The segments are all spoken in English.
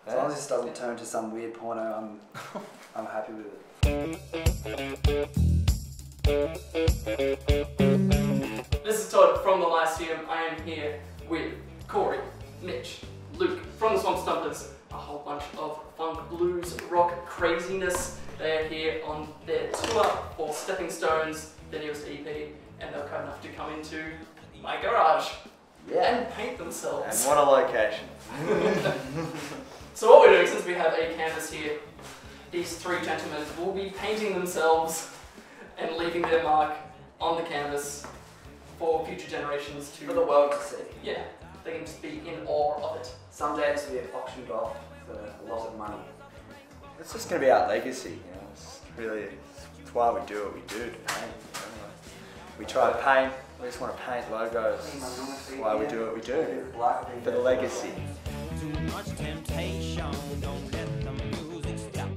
As long as this doesn't turn to some weird porno, I'm happy with it. This is Todd from the Lyceum. I am here with Corey, Mitch, Luke from the Swamp Stompers, a whole bunch of funk, blues, rock craziness. They are here on their tour for Stepping Stones, their newest EP, and they were kind enough to come into my garage and paint themselves. And what a location. So what we're doing, since we have a canvas here, these three gentlemen will be painting themselves and leaving their mark on the canvas for future generations to... For the world to see. Yeah, they can just be in awe of it. Someday this will be auctioned off for a lot of money. It's just going to be our legacy, you know. It's really, it's why we do what we do, to paint. We try to paint, we just want to paint logos. That's why we do what we do, for the legacy. Too much temptation, don't let the music stop.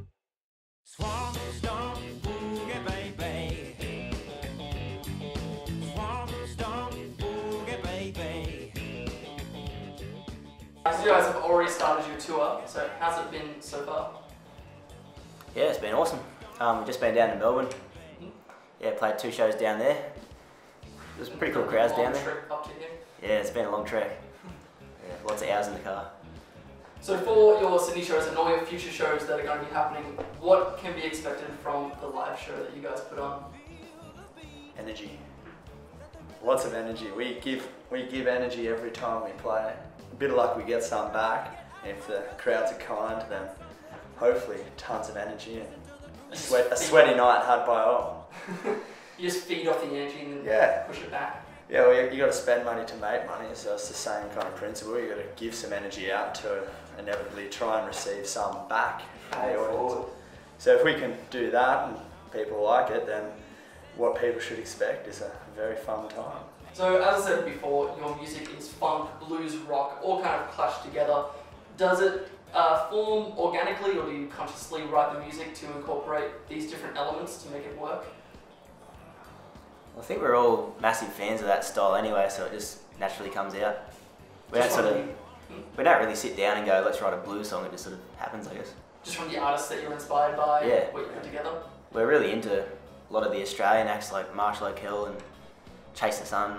Swamp stomp, boogie baby. Swamp stomp, boogie baby. So you guys have already started your tour, so how's it been so far? Yeah, it's been awesome. Just been down to Melbourne. Yeah, played 2 shows down there. There's pretty cool crowds down there. Trip up to here. Yeah, it's been a long trek. Yeah, lots of hours in the car. So for your Sydney shows and all your future shows that are going to be happening, what can be expected from the live show that you guys put on? Energy. Lots of energy. We give energy every time we play. A bit of luck we get some back. If the crowds are kind, then hopefully tons of energy and a sweaty night had by all. You just feed off the energy and then push it back. Yeah, well, you got to spend money to make money, so it's the same kind of principle. You got to give some energy out to inevitably try and receive some back from the audience. So if we can do that and people like it, then what people should expect is a very fun time. So as I said before, your music is funk, blues, rock, all kind of clash together. Does it form organically, or do you consciously write the music to incorporate these different elements to make it work? I think we're all massive fans of that style anyway, so it just naturally comes out. We don't really sit down and go, let's write a blues song. It just sort of happens, I guess. Just from the artists that you're inspired by, what you put together? We're really into a lot of the Australian acts like Marshall O'Kell and Chase the Sun,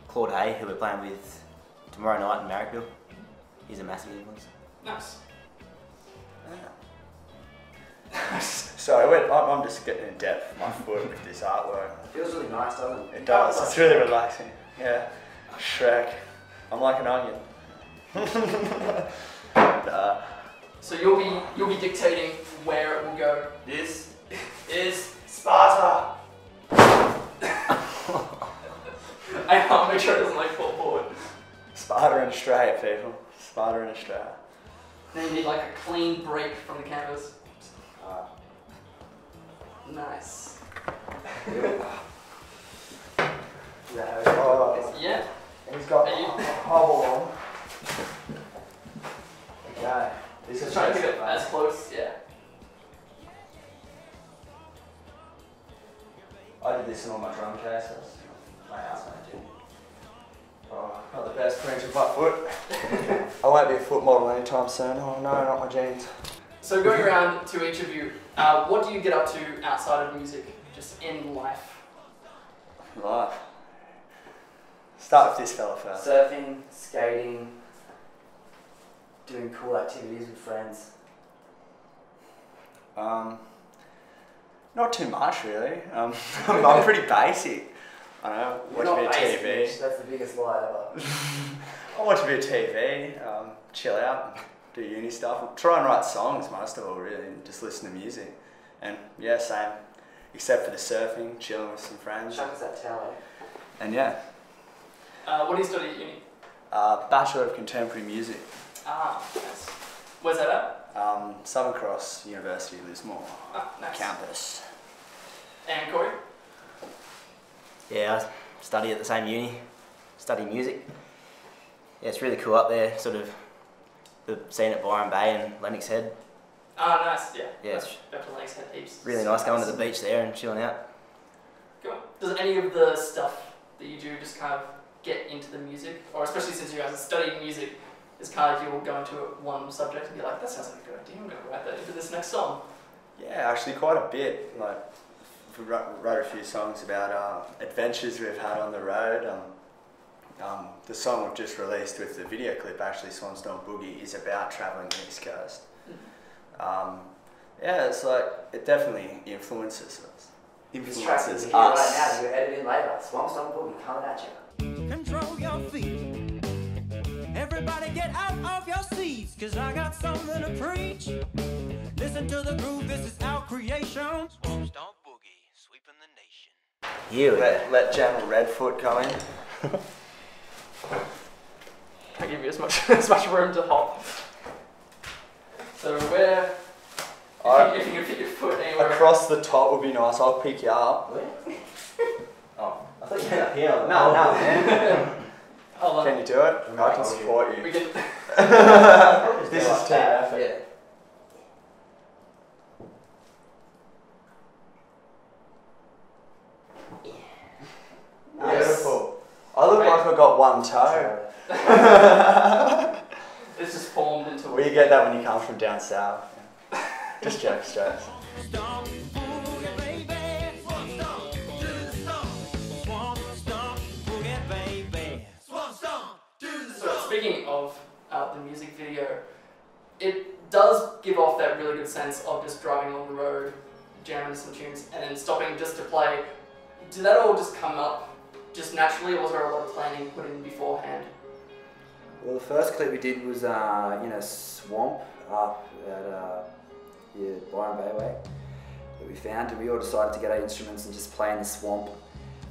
Claude Hay, who we're playing with tomorrow night in Marrickville. He's a massive influence. Nice. So I'm just getting in depth with my foot with this artwork. It feels really nice, doesn't it? It does, it's really relaxing. Yeah. Shrek. I'm like an onion. So you'll be dictating where it will go. This is Sparta! I can't make sure it doesn't like fall forward. Sparta in Australia, people. Sparta in Australia. Then you need like a clean break from the canvas. Nice. Yeah. He's got a hobble on. Okay. This is trying to get it as close, yeah. I did this in all my drum cases. My housemate did. Oh, not the best friends with my foot. I won't be a foot model anytime soon. Oh no, not my jeans. So going around to each of you, what do you get up to outside of music, just in life? Life. Start with this fella first. Surfing, skating, doing cool activities with friends. Not too much really. I'm pretty basic. I don't know, watch a bit of TV. Mitch, that's the biggest lie ever. I watch a bit of TV, chill out, do uni stuff. Try and write songs most of all really, and just listen to music. And yeah, same. Except for the surfing, chilling with some friends. Chuck's that talent. And yeah. What do you study at uni? Bachelor of Contemporary Music. Ah, nice. Where's that at? Southern Cross University, Lismore Nice. campus. And Corey? Yeah, I study at the same uni, study music. Yeah, it's really cool up there, sort of the scene at Byron Bay and Lennox Head. Ah, nice, yeah. Yeah, it's back to Lennox Head heaps. really nice going to the beach there and chilling out. Cool. Does any of the stuff that you do just kind of get into the music? Or especially since you guys are studying music, It's kind of like you'll go into one subject and be like, that sounds like a good idea, I'm going to write that into this next song. Yeah, actually quite a bit. Like, we wrote a few songs about adventures we've had on the road. The song we've just released with the video clip, actually, Swamp Stompers Boogie, is about travelling the East Coast. Yeah, it's like, it definitely influences us. This track you hear right now, you're editing later. Swamp Stompers Boogie coming at you. Control your feet. Everybody get out of your seats, cause I got something to preach. Listen to the groove, this is our creation. Swamp Stomp Boogie, sweeping the nation. Let General Redfoot come in. I give you as much room to hop. So where, if you can fit your foot anywhere. Across the top would be nice, I'll pick you up. Where? Oh, I thought you were up here. No, man. Hold on. Can you do it? I can support you. We can. This is team effort. Yeah. Beautiful. I look like I've got one toe. It's just formed into. Well, you get that when you come from down south. Just jokes. Stomp, boogie, baby. Swamp stomp, do the stomp. Swamp stomp, boogie, baby. Swamp stomp, do the So stomp. speaking of the music video, it does give off that really good sense of just driving on the road, jamming some tunes, and then stopping just to play. Did that all just come up just naturally, or was there a lot of planning put in beforehand? Well, the first clip we did was, Swamp up at Byron Bay Way that we found, and we all decided to get our instruments and just play in the swamp.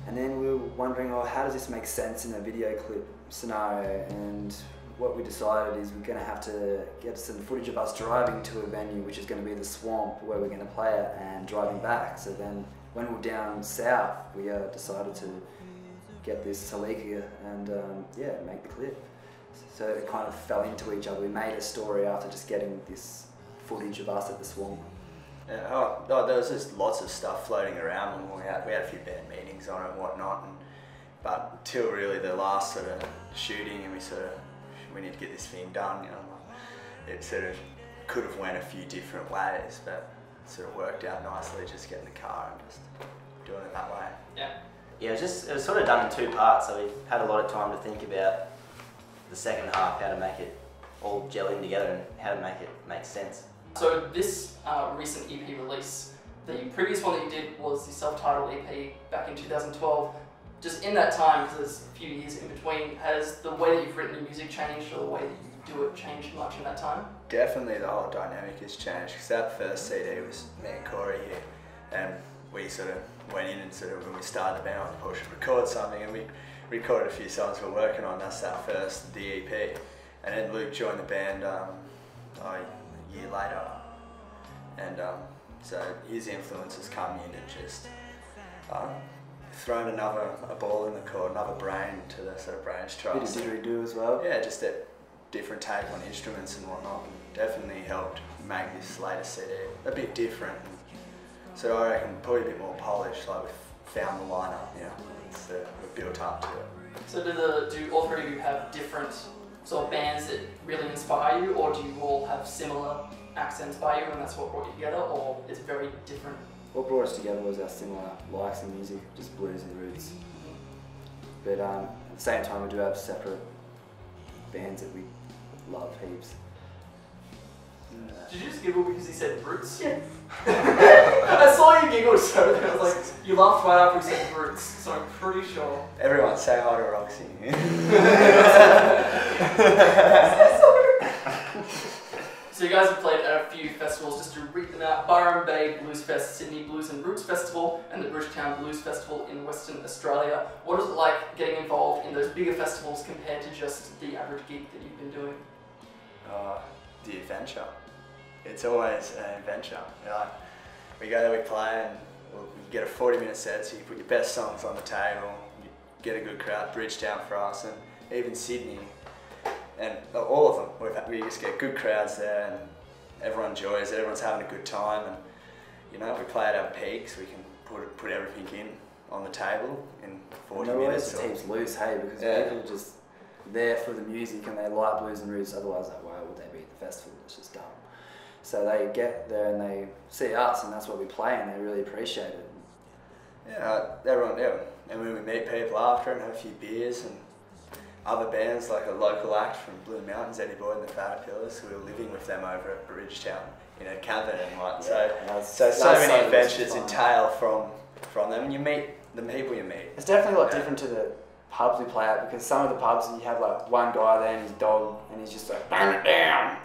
And then we were wondering, how does this make sense in a video clip scenario? And what we decided is we're going to have to get some footage of us driving to a venue, which is going to be the swamp where we're going to play it, and driving back. So then when we were down south, we decided to get this to Legge and make the clip. So it kind of fell into each other. We made a story after just getting this footage of us at the swamp. Yeah, there was just lots of stuff floating around, and we had a few band meetings on it and whatnot. But until really the last sort of shooting, and we need to get this thing done. It sort of could have went a few different ways, but it sort of worked out nicely. Just getting the car and just doing it that way. Yeah. Yeah, it was sort of done in 2 parts, so we had a lot of time to think about the second half, how to make it all gel in together and how to make it make sense. So this recent EP release, the previous one that you did was the self-titled EP back in 2012. Just in that time, because there's a few years in between, has the way that you've written your music changed, or the way that you do it changed much in that time? Definitely the whole dynamic has changed, because that first CD was me and Corey here, and we sort of went in and when we started the band, we should record something, and we recorded a few songs we're working on. That's that first EP. And then Luke joined the band a year later, and so his influences come in and just thrown a ball in the court, another brain to the sort of brains trust. Bit of didgeridoo as well. Yeah, just a different take on instruments and whatnot. Definitely helped make this latest CD a bit different. So I reckon probably a bit more polished, like we've found the lineup, we've built up to it. So do all three of you have different sort of bands that really inspire you, or do you all have similar accents by you and that's what brought you together, or is it very different? What brought us together was our similar likes in music, just blues and roots. But at the same time, we do have separate bands that we love heaps. Did you just giggle because he said roots? Yeah. I saw you giggle, so I was like, you laughed right after he said roots, so I'm pretty sure. Everyone say hi to Roxy. So you guys have played at a few festivals, just to read them out: Byron Bay Blues Fest, Sydney Blues and Roots Festival, and the Bridgetown Blues Festival in Western Australia. What is it like getting involved in those bigger festivals compared to just the average gig that you've been doing? The adventure. It's always an adventure. We go there, we play, and you get a 40-minute set, so you put your best songs on the table, you get a good crowd. Bridgetown for us, and even Sydney, and all of them. We just get good crowds there, and everyone enjoys it, everyone's having a good time, and we play at our peaks, we can put everything in on the table in 40 minutes. It always teams loose, hey, because people just there for the music and they like blues and roots, otherwise like, why would they be at the festival? It's just dumb. So they get there and they see us and that's what we play and they really appreciate it. Yeah, everyone, yeah. And when we meet people after and have a few beers and other bands like a local act from Blue Mountains, Eddie Boyd and the Caterpillars, we were living with them over at Bridgetown in a cabin and what. Yeah, so many adventures entail from them and you meet the people you meet. It's definitely a lot different to the pubs we play at because some of the pubs you have like one guy there and his dog and he's just like, burn it down!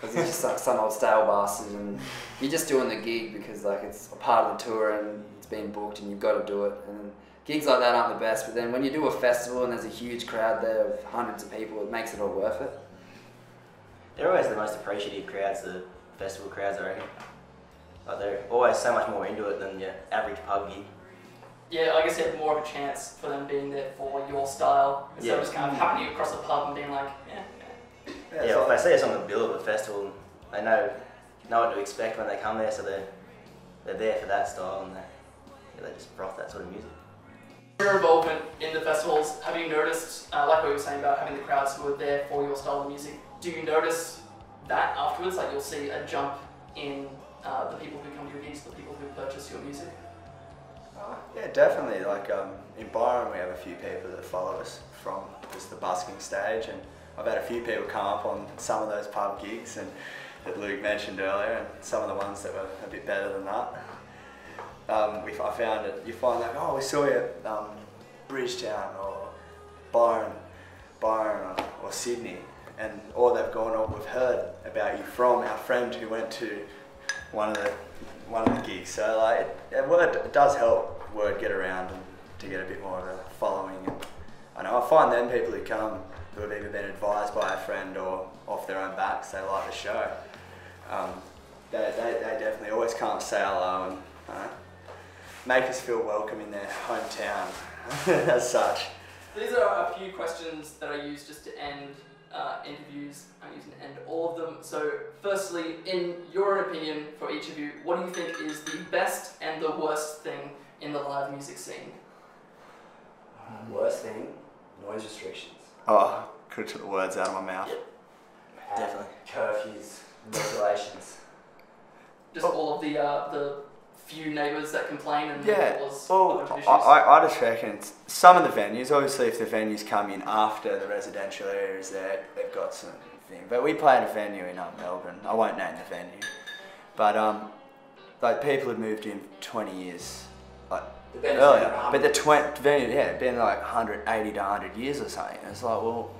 Because he's just like some old stale bastard and you're just doing the gig because like it's a part of the tour and it's been booked and you've got to do it. And gigs like that aren't the best, but then when you do a festival and there's a huge crowd there of hundreds of people, it makes it all worth it. They're always the most appreciative crowds, the festival crowds, I reckon. Like they're always so much more into it than your average pub gig. Yeah, I guess you have more of a chance for them being there for your style instead of just kind of happening across the pub and being like, yeah, if they see us on the bill of a festival, they know what to expect when they come there, so they're there for that style and they just froth that sort of music. Your involvement in the festivals, have you noticed, like what you were saying about having the crowds who are there for your style of music, do you notice that afterwards? Like you'll see a jump in the people who come to your gigs, the people who purchase your music? Yeah, definitely. Like in Byron we have a few people that follow us from just the busking stage and I've had a few people come up on some of those pub gigs and that Luke mentioned earlier and some of the ones that were a bit better than that. I found it, you find like, oh, we saw you at Bridgetown or Byron or Sydney or they've gone, oh, we've heard about you from our friend who went to one of the gigs. So like, it does help word get around and to get a bit more of a following. And I know I find them people who come who have either been advised by a friend or off their own backs, they like the show. They definitely always come and say hello and make us feel welcome in their hometown as such. These are a few questions that I use just to end interviews. I'm using to end all of them. So firstly, in your opinion for each of you, what do you think is the best and the worst thing in the live music scene? Worst thing, noise restrictions. Oh, could have took the words out of my mouth. Yep. Definitely. Curfews, regulations. Just all of the few neighbours that complain and cause well, issues? I just reckon some of the venues, obviously if the venues come in after the residential areas there, they've got some thing. But we played a venue in Melbourne, I won't name the venue, but like people had moved in 20 years like earlier, but the venue, yeah, it'd been like 180 to 100 years or something. And it's like, well,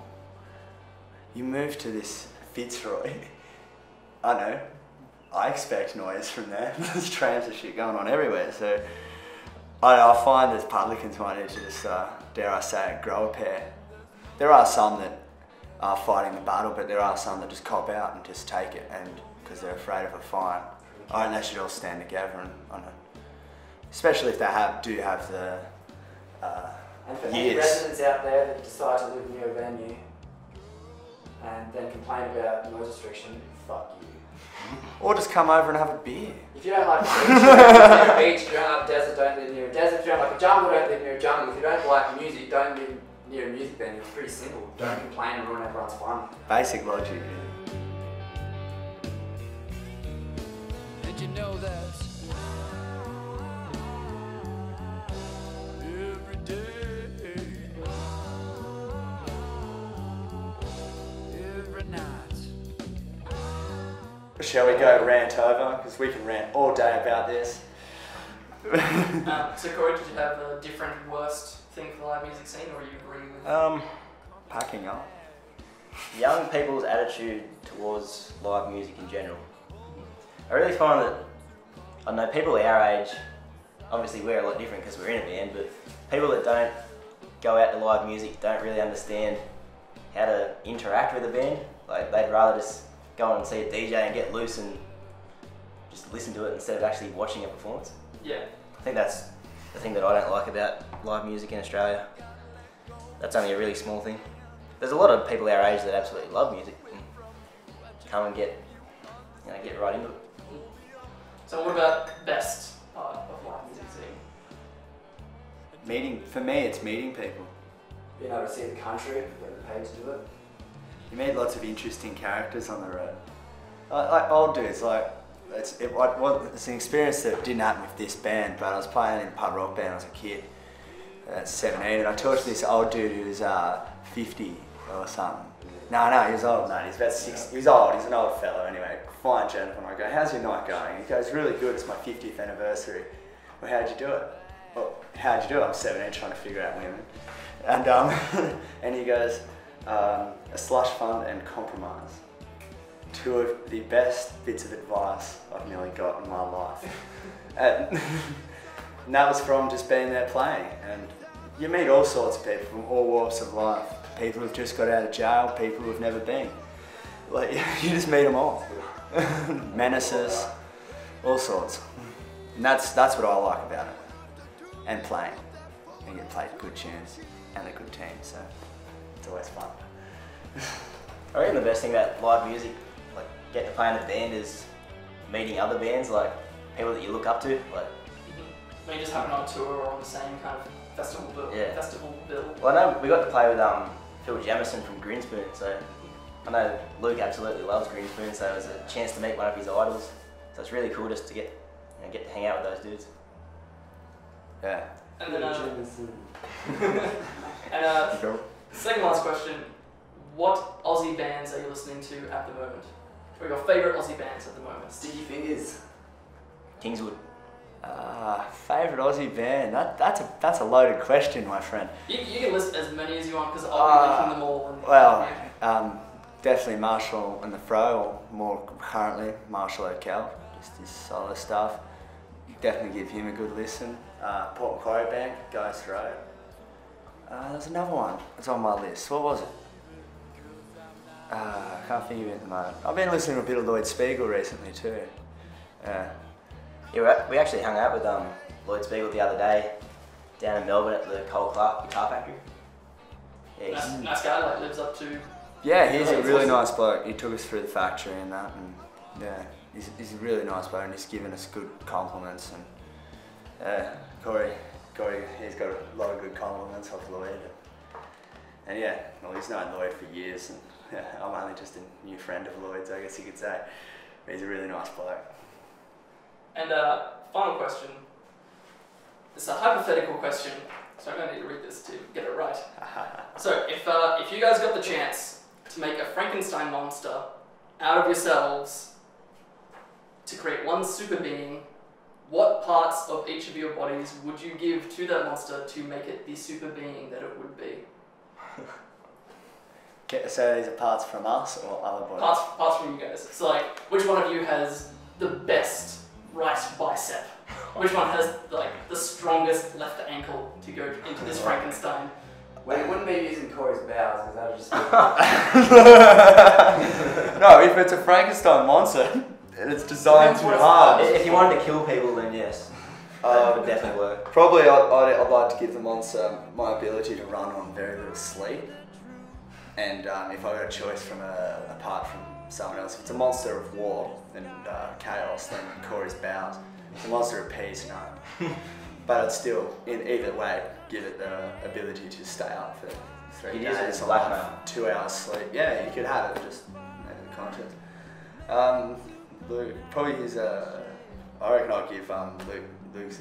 you moved to this Fitzroy, I know, I expect noise from there. There's trams and shit going on everywhere, so I find as publicans might need to just, dare I say it, grow a pair. There are some that are fighting the battle, but there are some that just cop out and just take it, and because they're afraid of a fine. I think they should all stand together, and I don't know, especially if they do have the And for years. any residents out there that decide to live near a venue and then complain about noise restriction, fuck you. Or just come over and have a beer. If you don't like beach, don't live near a beach. If you don't like desert, don't live near a desert. If you don't like a jungle, don't live near a jungle. If you don't like music, don't live near a music venue. It's pretty simple. Don't complain and ruin everyone's fun. Basic logic. Did you know that every day, every night? Shall we go rant over? Because we can rant all day about this. So Corey, did you have a different worst thing for the live music scene, or you agree with? Packing up. Young people's attitude towards live music in general. I really find that, I know people our age, obviously we're a lot different because we're in a band, but people that don't go out to live music don't really understand how to interact with a band. Like they'd rather just go and see a DJ and get loose and just listen to it instead of actually watching a performance. Yeah. I think that's the thing that I don't like about live music in Australia. That's only a really small thing. There's a lot of people our age that absolutely love music and come and get right into it. So what about best part of live music scene? For me, it's meeting people. being able to see the country, getting paid to do it. You meet lots of interesting characters on the road. Like old dudes, it's an experience that didn't happen with this band, but I was playing in a pub rock band when I was a kid, at 17, and I talked to this old dude who was 50 or something. No, he was old, mate. He's about 60. He's old. He's an old fellow anyway. Fine gentleman. I go, how's your night going? He goes, really good. It's my 50th anniversary. Well, how'd you do it? Well, how'd you do it? I'm 17, trying to figure out women. And and he goes, a slush fund and compromise. Two of the best bits of advice I've nearly got in my life. And that was from just being there playing. And you meet all sorts of people from all walks of life. People who've just got out of jail, people who've never been. Like, you just meet them all. Menaces, all sorts. And that's what I like about it. And playing. And you play good tunes and a good team, so it's always fun. I reckon the best thing about live music, like getting to play in a band, is meeting other bands, like people that you look up to. Like, maybe just having on tour or on the same kind of festival bill. Yeah. Festival bill. well, I know we got to play with Phil Jamieson from Greenspoon, so I know Luke absolutely loves Greenspoon, so it was a chance to meet one of his idols. So it's really cool just to get to hang out with those dudes. Yeah. And then, second last question: what Aussie bands are you listening to at the moment? Or your favourite Aussie bands at the moment? Sticky Fingers. Kingswood. Favourite Aussie band? That's a loaded question, my friend. You can list as many as you want because I'll be linking them all. And Well, definitely Marshall and the Fro, or more currently Marshall O'Kel, just his solo stuff. Definitely give him a good listen. Port Macquarie Band, Ghost Road. There's another one that's on my list. What was it? I can't think of it at the moment. I've been listening to a bit of Lloyd Spiegel recently too. Yeah, we actually hung out with Lloyd Spiegel the other day down in Melbourne at the Cole Clark Guitar Factory. Yeah, nice guy, like lives up to. Yeah, he's a really nice bloke. He took us through the factory and that, and yeah, he's a really nice bloke, and he's given us good compliments. And Corey, he's got a lot of good compliments off Lloyd. And yeah, well, he's known Lloyd for years, and yeah, I'm only just a new friend of Lloyd's, I guess you could say. But he's a really nice bloke. And final question. It's a hypothetical question, so I'm going to need to read this to get it right. So if you guys got the chance to make a Frankenstein monster out of yourselves to create one super being, what parts of each of your bodies would you give to that monster to make it the super being that it would be? So these are parts from us or other bodies? Parts from you guys. So like, which one of you has the best right bicep? Which one has like the strongest left ankle to go into this Frankenstein? Well, you wouldn't be using Corey's bowels because that would just be... No, if it's a Frankenstein monster and it's designed too hard. if you wanted to kill people, then yes, that would definitely work. Probably I'd like to give the monster my ability to run on very little sleep. And if I got a choice from apart from someone else, if it's a monster of war and chaos, then Corey's bowels. If it's a monster of peace, no. But I'd still, in either way, give it the ability to stay up for 3 You'd use it days as or blackmail. 2 hours sleep. Yeah, you could have it just in conscience. Luke, probably use I reckon I'll give Luke's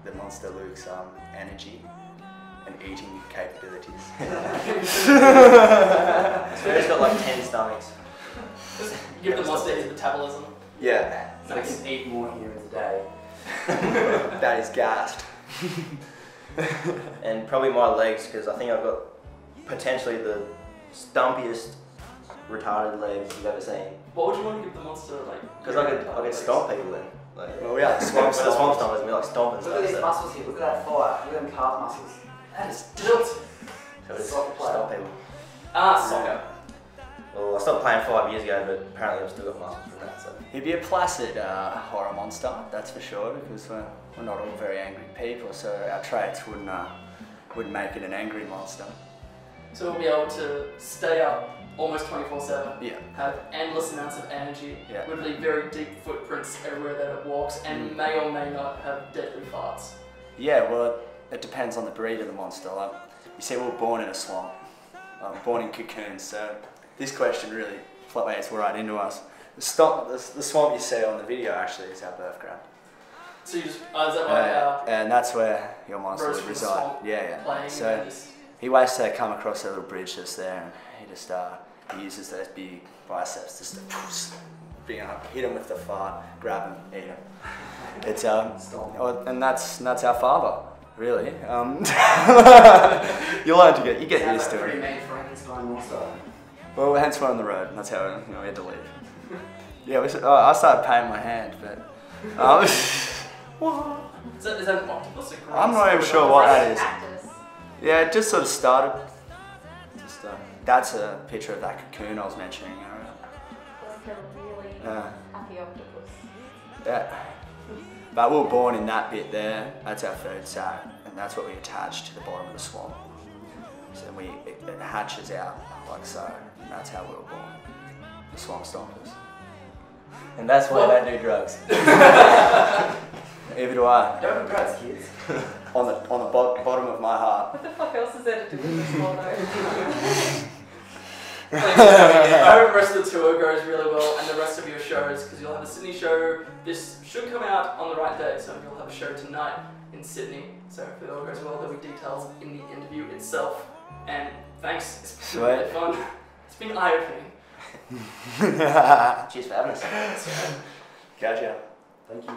the monster Luke's energy and eating capabilities. So he's got like 10 stomachs. Just give the monster his metabolism. Yeah, So we can eat more humans a day. that is gassed. And probably my legs, because I think I've got potentially the stumpiest retarded legs you've ever seen. What would you want to give the monster like? Because I could stomp people then. Like, Well, we are the Swamp we're the Swamp Stompers. Stompers and we like stomping Look at these stuff. muscles here, look at that fire, look at them calf muscles. That is tilt. So we just Soccer player. stomp people. Soccer. Well, I stopped playing 5 years ago, but apparently I've still got muscles from that. So. He'd be a placid horror monster, that's for sure, because we're not all very angry people, so our traits wouldn't make it an angry monster. So we'll be able to stay up almost 24/7. Yeah. Have endless amounts of energy. Yeah. Would leave very deep footprints everywhere that it walks, and may or may not have deadly farts. Yeah, well, it depends on the breed of the monster. Like, You see, we were born in a swamp, born in cocoons, so this question really floodgates right into us. The swamp you see on the video actually is our birth ground. So you just, is that right? And that's where your monster Rose would from the reside. swamp Yeah. playing So and just- he waits to come across a little bridge just there, and he just he uses those big biceps just to hit him with the fart, grab him, eat him. It's and that's our father, really. You learn to you get used to Pretty it. mean Frankenstein monster. Well, hence we're on the road, and that's how we had to leave. Yeah, I started paying my hand, but Is that an octopus? I'm not even sure what that is. Cactus. Yeah, it just sort of started. That's a picture of that cocoon I was mentioning earlier. Like a really happy octopus. Yeah. But we were born in that bit there. That's our third sack, and that's what we attach to the bottom of the swamp. So it hatches out like so, and that's how we were born. The Swamp Stompers. And that's why I don't do drugs. Either do I. Don't have drugs, kids. On the bottom of my heart. What the fuck else is there to do with this photo? Thanks for having me. I hope the rest of the tour goes really well and the rest of your shows, because you'll have a Sydney show. This should come out on the right day, so you'll have a show tonight in Sydney. So if it all goes well, there'll be details in the interview itself. And thanks, it's been really fun. It's been eye-opening. Cheers for having us. Gotcha. Thank you.